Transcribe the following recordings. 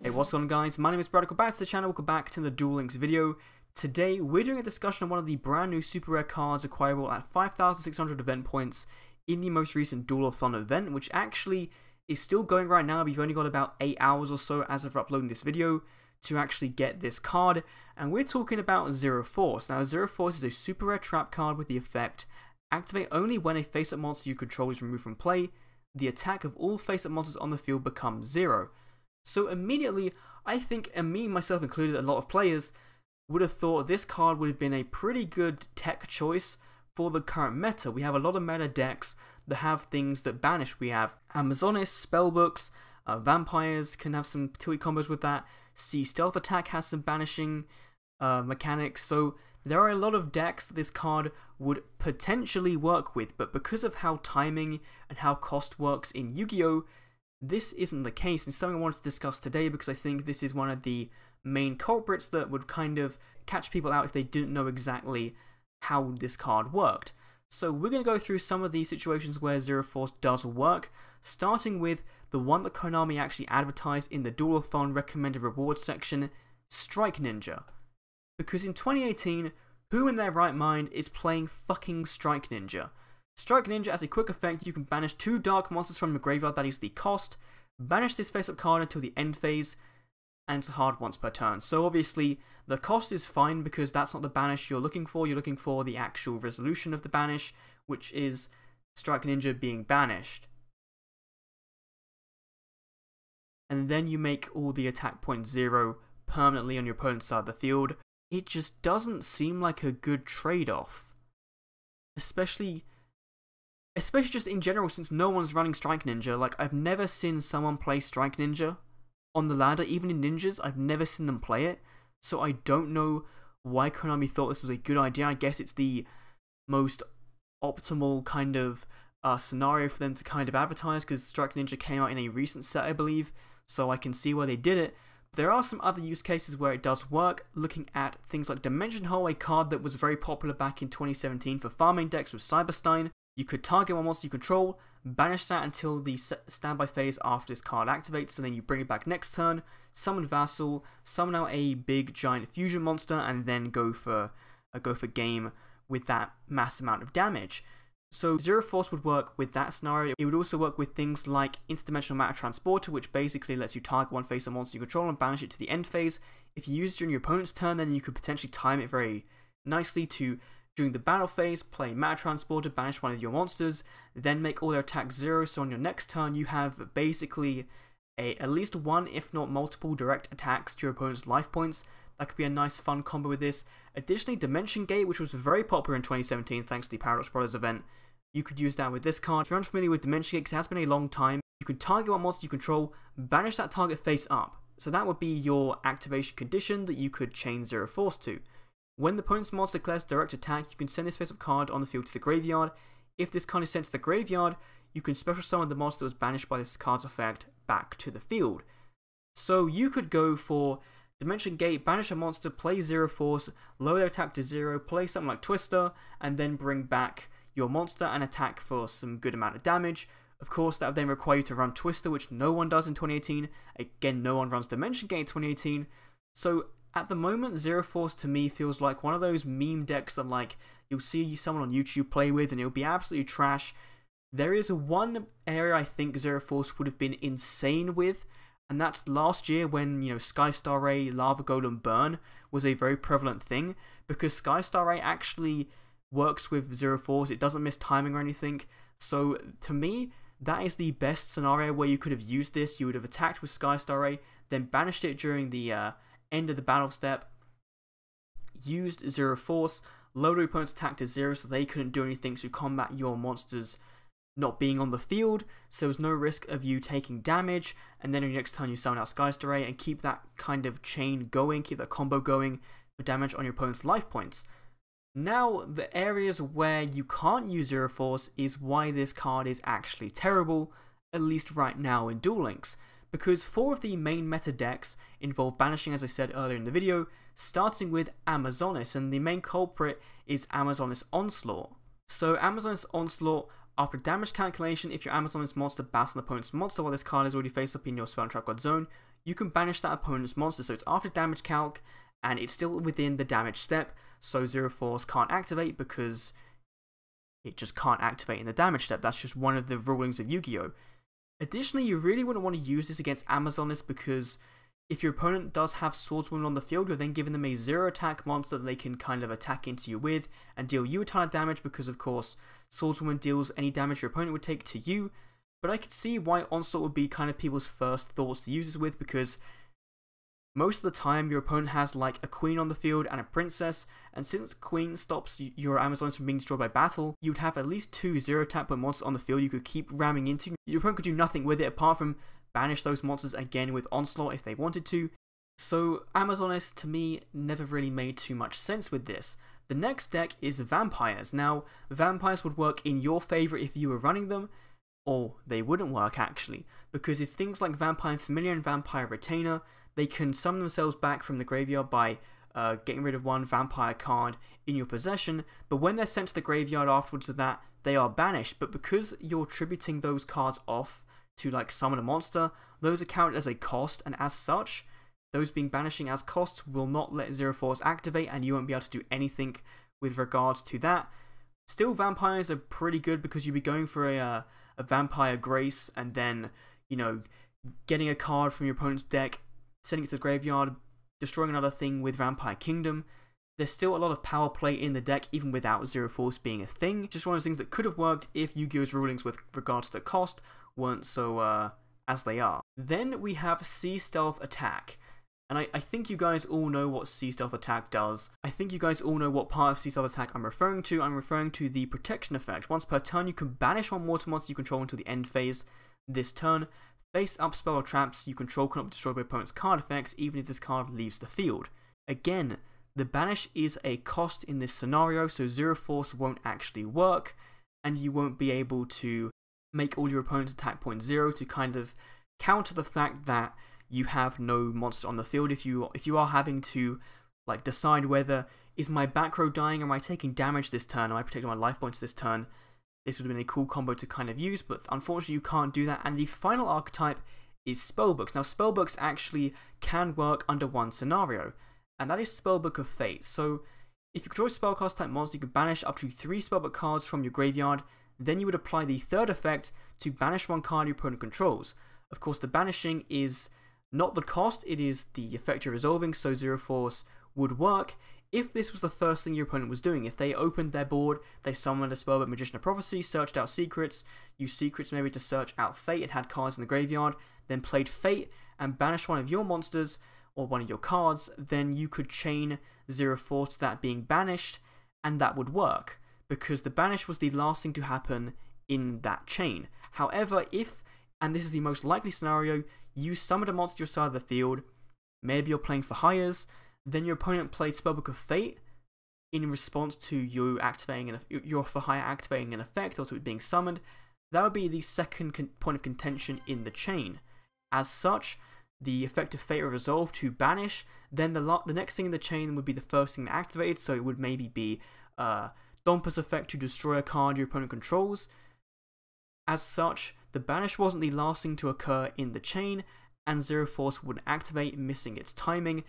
Hey, what's going on, guys? My name is Brad. Welcome back to the channel. Welcome back to the Duel Links video. Today we're doing a discussion on one of the brand new super rare cards acquirable at 5,600 event points in the most recent Duel A Thon event, which actually is still going right now. We've only got about 8 hours or so as of uploading this video to actually get this card, and we're talking about Zero Force. Now, Zero Force is a super rare trap card with the effect activate only when a face-up monster you control is removed from play. The attack of all face-up monsters on the field becomes 0. So immediately, I think, and me, myself included, a lot of players would have thought this card would have been a pretty good tech choice for the current meta. We have a lot of meta decks that have things that banish. We have Amazonis, Spellbooks, Vampires can have some tilty combos with that. Sea Stealth Attack has some banishing mechanics. So there are a lot of decks that this card would potentially work with, but because of how timing and how cost works in Yu-Gi-Oh!, this isn't the case. And it's something I wanted to discuss today because I think this is one of the main culprits that would kind of catch people out if they didn't know exactly how this card worked. So we're going to go through some of these situations where Zero Force does work, starting with the one that Konami actually advertised in the Duel A Thon recommended rewards section, Strike Ninja. Because in 2018, who in their right mind is playing fucking Strike Ninja? Strike Ninja, as a quick effect, you can banish 2 dark monsters from the graveyard, that is the cost, banish this face-up card until the end phase, and it's hard once per turn. So obviously, the cost is fine because that's not the banish you're looking for the actual resolution of the banish, which is Strike Ninja being banished. And then you make all the attack points 0 permanently on your opponent's side of the field. It just doesn't seem like a good trade-off. Especially just in general, since no one's running Strike Ninja. Like, I've never seen someone play Strike Ninja on the ladder, even in Ninjas. I've never seen them play it, so I don't know why Konami thought this was a good idea. I guess it's the most optimal kind of scenario for them to kind of advertise, because Strike Ninja came out in a recent set, I believe, so I can see why they did it. But there are some other use cases where it does work, looking at things like Dimension Hole, a card that was very popular back in 2017 for farming decks with Cyberstein. You could target one monster you control, banish that until the standby phase after this card activates, and then you bring it back next turn, summon Vassal, summon out a big giant fusion monster, and then go for game with that mass amount of damage. So Zero Force would work with that scenario. It would also work with things like Interdimensional Matter Transporter, which basically lets you target one face-up monster you control and banish it to the end phase. If you use it during your opponent's turn, then you could potentially time it very nicely to, during the battle phase, play Matter Transporter, banish one of your monsters, then make all their attacks 0, so on your next turn you have basically at least one, if not multiple, direct attacks to your opponent's life points. That could be a nice fun combo with this. Additionally, Dimension Gate, which was very popular in 2017 thanks to the Paradox Brothers event, you could use that with this card. If you're unfamiliar with Dimension Gate, because it has been a long time, you can target one monster you control, banish that target face up. So that would be your activation condition that you could chain Zero Force to. When the opponent's monster declares direct attack, you can send this face-up card on the field to the graveyard. If this card is sent to the graveyard, you can special summon the monster that was banished by this card's effect back to the field. So you could go for Dimension Gate, banish a monster, play Zero Force, lower their attack to 0, play something like Twister, and then bring back your monster and attack for some good amount of damage. Of course, that would then require you to run Twister, which no one does in 2018. Again, no one runs Dimension Gate in 2018. So at the moment, Zero Force to me feels like one of those meme decks that, like, you'll see someone on YouTube play with and it'll be absolutely trash. There is one area I think Zero Force would have been insane with, and that's last year when, you know, Sky Star Ray, Lava Golem Burn was a very prevalent thing, because Sky Star Ray actually works with Zero Force. It doesn't miss timing or anything. So to me, that is the best scenario where you could have used this. You would have attacked with Sky Star Ray, then banished it during the end of the battle step, used Zero Force, lowered your opponent's attack to 0 so they couldn't do anything to combat your monsters not being on the field, so there was no risk of you taking damage, and then on your next turn you summon out Sky Star Ray and keep that kind of chain going, keep that combo going for damage on your opponent's life points. Now, the areas where you can't use Zero Force is why this card is actually terrible, at least right now in Duel Links, because 4 of the main meta decks involve banishing, as I said earlier in the video, starting with Amazonis, and the main culprit is Amazonis Onslaught. So Amazonis Onslaught, after damage calculation, if your Amazonis monster battles an opponent's monster while this card is already face up in your Spell and Trap God zone, you can banish that opponent's monster. So it's after damage calc, and it's still within the damage step, so Zero Force can't activate because it just can't activate in the damage step. That's just one of the rulings of Yu-Gi-Oh! Additionally, you really wouldn't want to use this against Amazoness, because if your opponent does have Swordswoman on the field, you're then giving them a 0 attack monster that they can kind of attack into you with and deal you a ton of damage, because of course Swordswoman deals any damage your opponent would take to you. But I could see why Onslaught would be kind of people's first thoughts to use this with, because most of the time your opponent has like a queen on the field and a princess, and since queen stops your Amazons from being destroyed by battle, you would have at least 2 0 attack point monsters on the field you could keep ramming into. Your opponent could do nothing with it apart from banish those monsters again with Onslaught if they wanted to. So Amazoness to me never really made too much sense with this. The next deck is Vampires. Now, Vampires would work in your favour if you were running them, or they wouldn't work actually, because if things like Vampire Familiar and Vampire Retainer, they can summon themselves back from the graveyard by getting rid of one vampire card in your possession, but when they're sent to the graveyard afterwards of that, they are banished. But because you're tributing those cards off to like summon a monster, those are counted as a cost, and as such, those being banishing as costs will not let Zero Force activate, and you won't be able to do anything with regards to that. Still, Vampires are pretty good because you'll be going for a Vampire Grace, and then, you know, getting a card from your opponent's deck, sending it to the graveyard, destroying another thing with Vampire Kingdom. There's still a lot of power play in the deck even without Zero Force being a thing. Just one of those things that could have worked if Yu-Gi-Oh's rulings with regards to cost weren't so as they are. Then we have Sea Stealth Attack. And I think you guys all know what Sea Stealth Attack does. I think you guys all know what part of Sea Stealth Attack I'm referring to. I'm referring to the protection effect. Once per turn, you can banish one mortal monster you control until the end phase this turn. Face-up spell or traps you control cannot be destroyed by opponent's card effects, even if this card leaves the field. Again, the banish is a cost in this scenario, so Zero Force won't actually work, and you won't be able to make all your opponent's attack point 0 to kind of counter the fact that you have no monster on the field. If you are having to like decide whether is my back row dying, or am I taking damage this turn, am I protecting my life points this turn, this would have been a cool combo to kind of use, but unfortunately you can't do that. And the final archetype is Spellbooks. Now Spellbooks actually can work under one scenario, and that is Spellbook of Fate. So if you control a spellcast type monster, you can banish up to 3 Spellbook cards from your graveyard. Then you would apply the third effect to banish one card your opponent controls. Of course, the banishing is not the cost, it is the effect you're resolving, so Zero Force would work if this was the first thing your opponent was doing. If they opened their board, they summoned a Spellbook Magician of Prophecy, searched out secrets, used secrets maybe to search out Fate and had cards in the graveyard, then played Fate and banished one of your monsters or one of your cards, then you could chain Zero Force to that being banished, and that would work, because the banish was the last thing to happen in that chain. However, if, and this is the most likely scenario, you summoned a monster to your side of the field, maybe you're playing for hires, then your opponent played Spellbook of Fate in response to you activating your for hire activating an effect or to it being summoned, that would be the second point of contention in the chain. As such, the effect of Fate will resolve to banish, then the next thing in the chain would be the first thing activated, so it would maybe be Dompa's effect to destroy a card your opponent controls. As such, the banish wasn't the last thing to occur in the chain, and Zero Force wouldn't activate, missing its timing.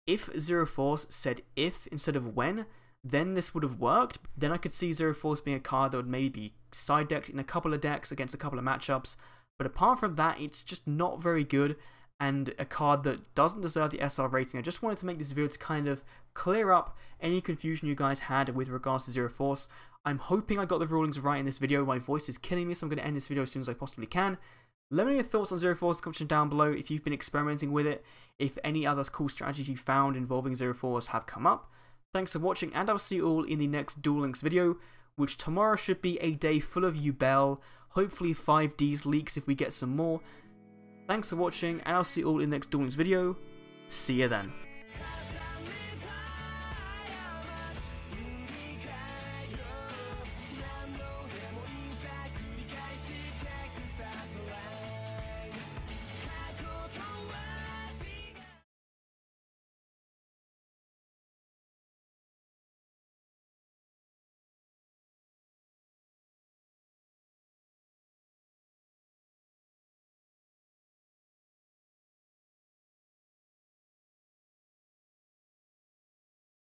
If Zero Force said if instead of when, then this would have worked. Then I could see Zero Force being a card that would maybe be side decked in a couple of decks against a couple of matchups. But apart from that, it's just not very good, and a card that doesn't deserve the SR rating. I just wanted to make this video to kind of clear up any confusion you guys had with regards to Zero Force. I'm hoping I got the rulings right in this video. My voice is killing me, so I'm going to end this video as soon as I possibly can. Let me know your thoughts on Zero Force in the comment down below, if you've been experimenting with it, if any other cool strategies you found involving Zero Force have come up. Thanks for watching, and I'll see you all in the next Duel Links video, which tomorrow should be a day full of Ubel, hopefully 5Ds leaks if we get some more. Thanks for watching, and I'll see you all in the next Duel Links video. See you then.